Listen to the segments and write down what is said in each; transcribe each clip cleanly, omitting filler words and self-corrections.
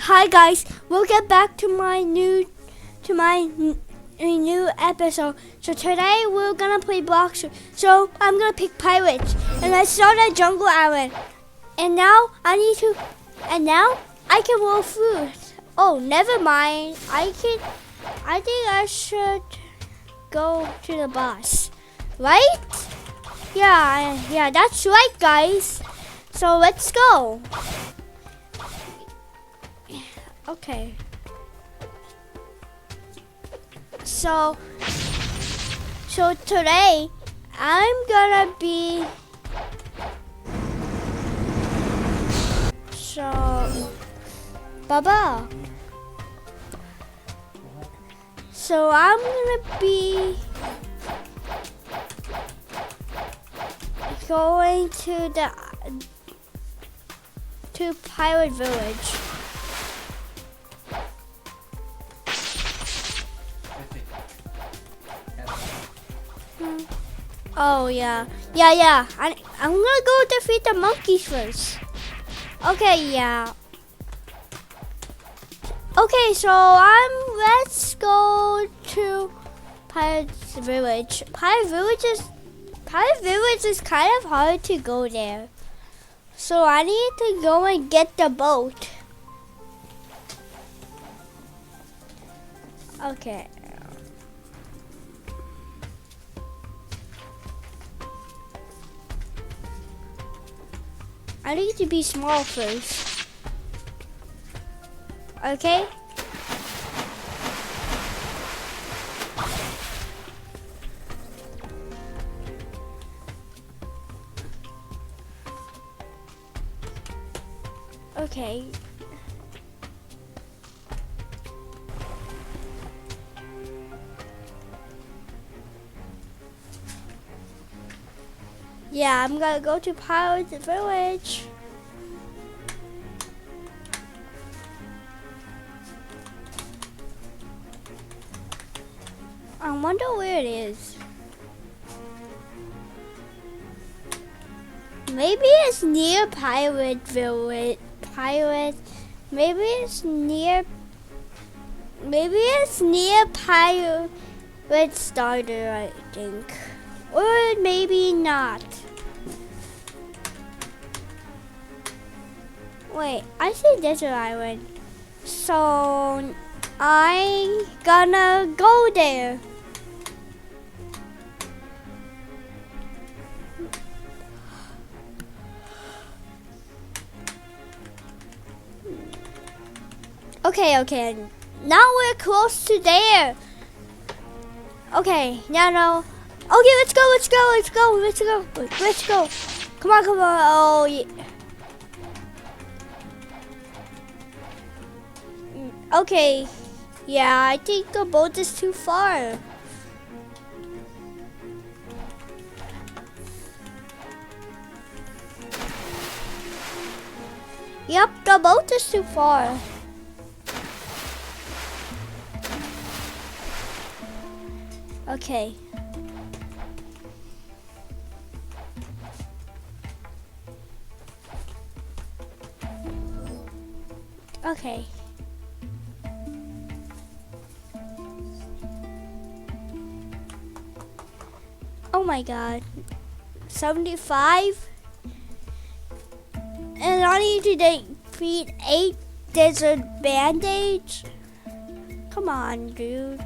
Hi guys, we'll get back to my new episode. So today we're gonna play Blox. So I'm gonna pick pirates, and I saw that jungle island, and now I can roll through. Oh, never mind. I think I should go to the boss, right? Yeah, that's right, guys. So let's go. Okay. So today I'm gonna be Baba. So I'm gonna be going to Pirate Village. Oh yeah. I'm gonna go defeat the monkeys first. Okay, yeah. Okay, so let's go to Pirate Village. Pirate Village is kind of hard to go there. So I need to go and get the boat. Okay. I need to be small first. Okay? Okay. Yeah, I'm gonna go to Pirate Village. I wonder where it is. Maybe it's near Pirate Village. Maybe it's near Pirate Starter, I think. Or maybe not. Wait, I see Desert Island. So I'm gonna go there. Okay. Now we're close to there. Okay, now. Okay, let's go. Come on. Oh, yeah. Okay. Yeah, I think the boat is too far. Yep, the boat is too far. Okay. Okay. Oh my god. 75? And I need to defeat 8 desert band-aids? Come on, dude.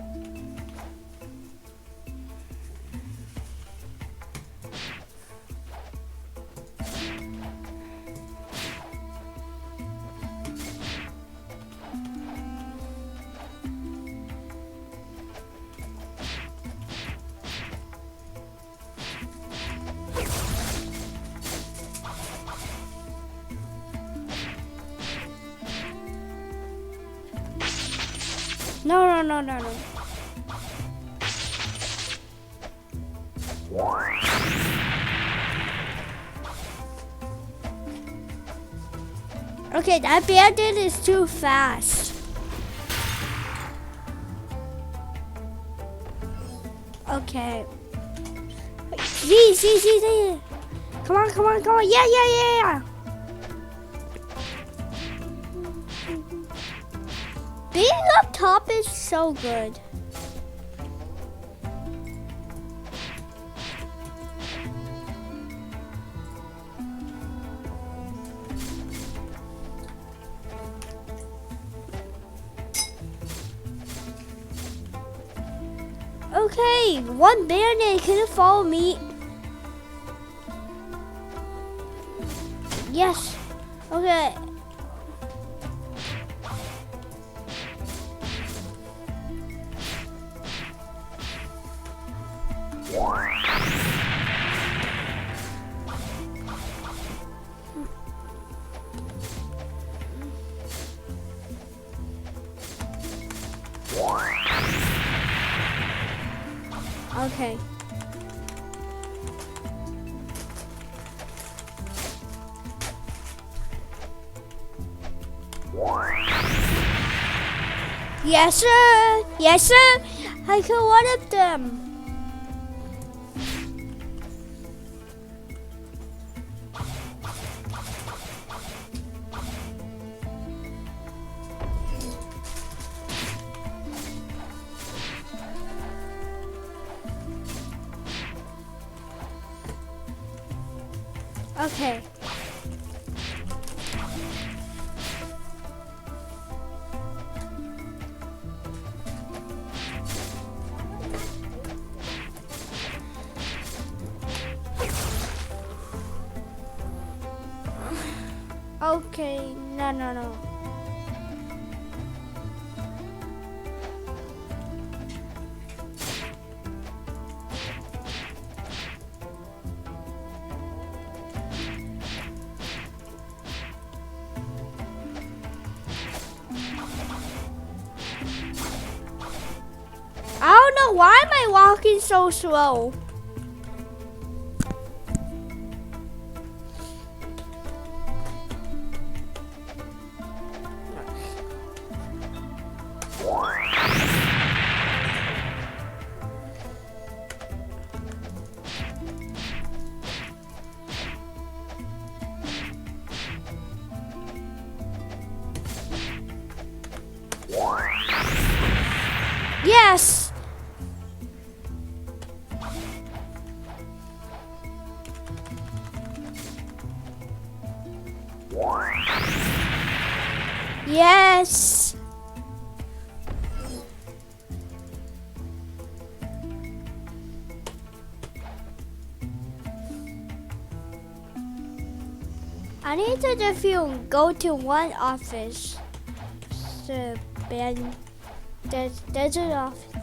No. Okay, that bandit is too fast. Okay. See. Come on. Yeah. Being up top is so good. Okay, one band-aid couldn't follow me. Yes. Okay. Okay. Yes, sir. Yes, sir. I killed one of them. Okay. Okay, no. I don't know why am I walking so slow. Yes. Yes. I need to just go to one office. The band. There's an office.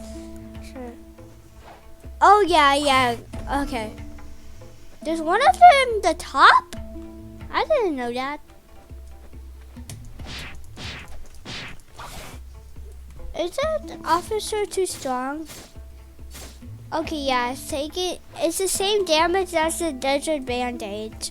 Sure. Oh yeah. Okay. There's one of them in the top? I didn't know that. Is that officer too strong? Okay, yeah, take it. It's the same damage as the desert band-aid.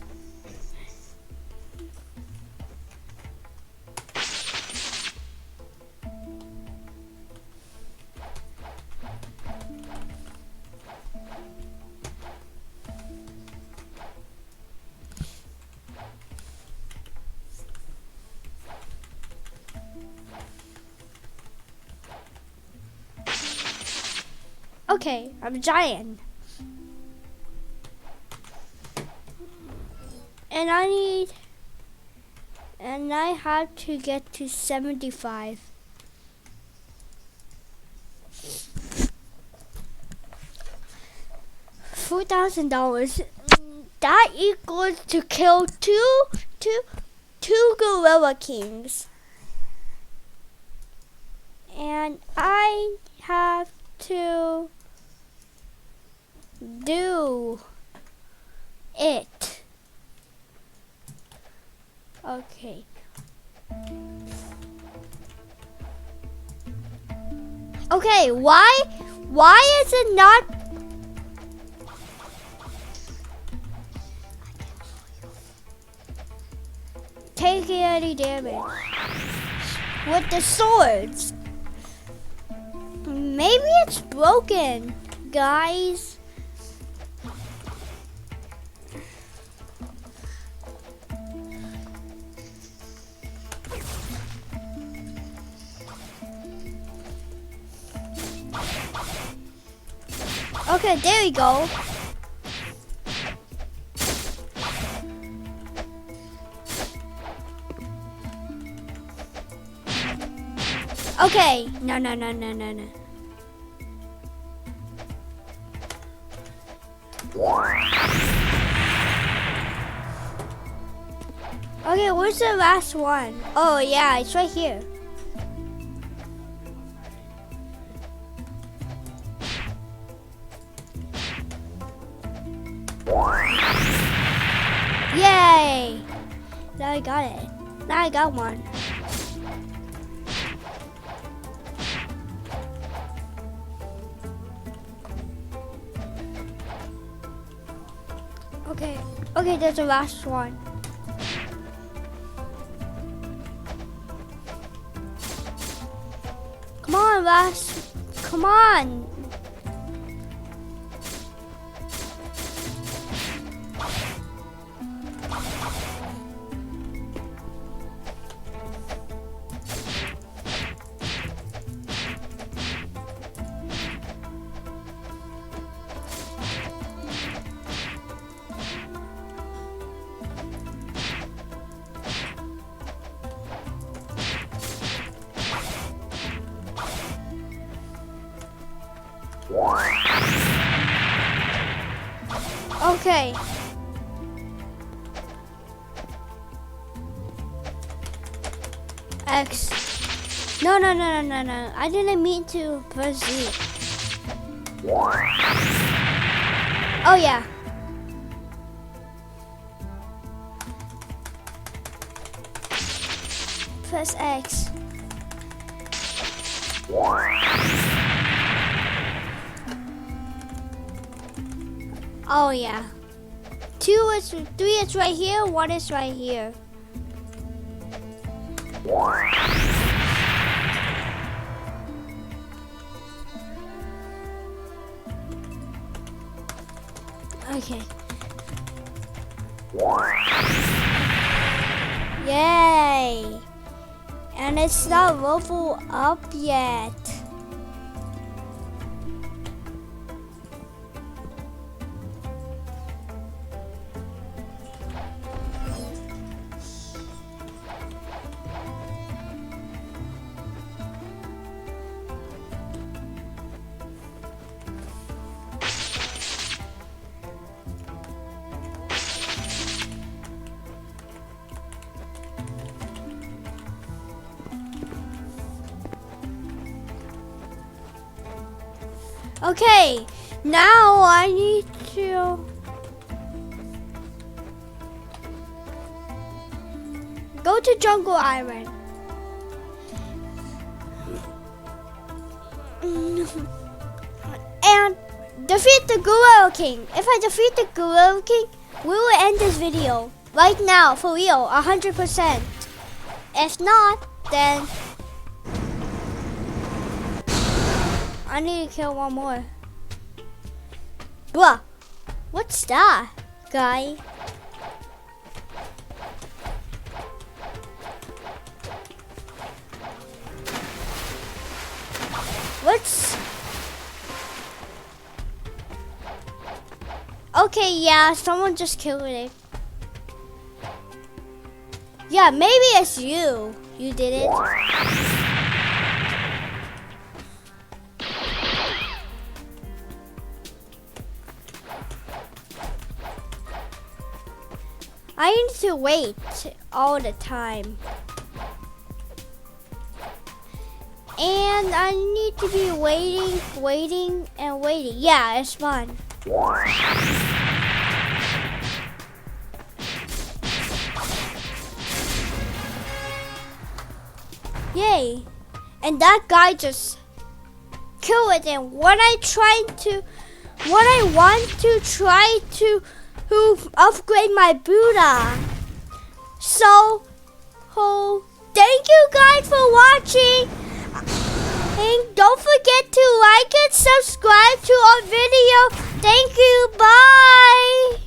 Okay, I'm a giant. And I have to get to 75. $4,000. That equals to kill two Gorilla Kings. And I have to do it. Okay. Okay, why is it not taking any damage with the swords? Maybe it's broken, guys. Okay, there we go. Okay, no. Okay, where's the last one? Oh yeah, it's right here. Yay! Now I got it. Now I got one. Okay, there's the last one. Come on, come on. Okay. X. No. I didn't mean to press Z. Oh yeah. Press X. Oh yeah. 3 is right here, 1 is right here. Okay. Yay! And it's not level up yet. Okay, now I need to go to Jungle Island. And defeat the Gorilla King. If I defeat the Gorilla King, we will end this video right now, for real, 100%. If not, then I need to kill one more. Bruh, what's that, guy? What's... Okay, yeah, someone just killed it. Yeah, maybe it's you. You did it. I need to wait all the time. And I need to be waiting. Yeah, it's fun. Yay. And that guy just killed it. And when I want to try to upgrade my Buddha. So, thank you guys for watching. And don't forget to like and subscribe to our video. Thank you. Bye.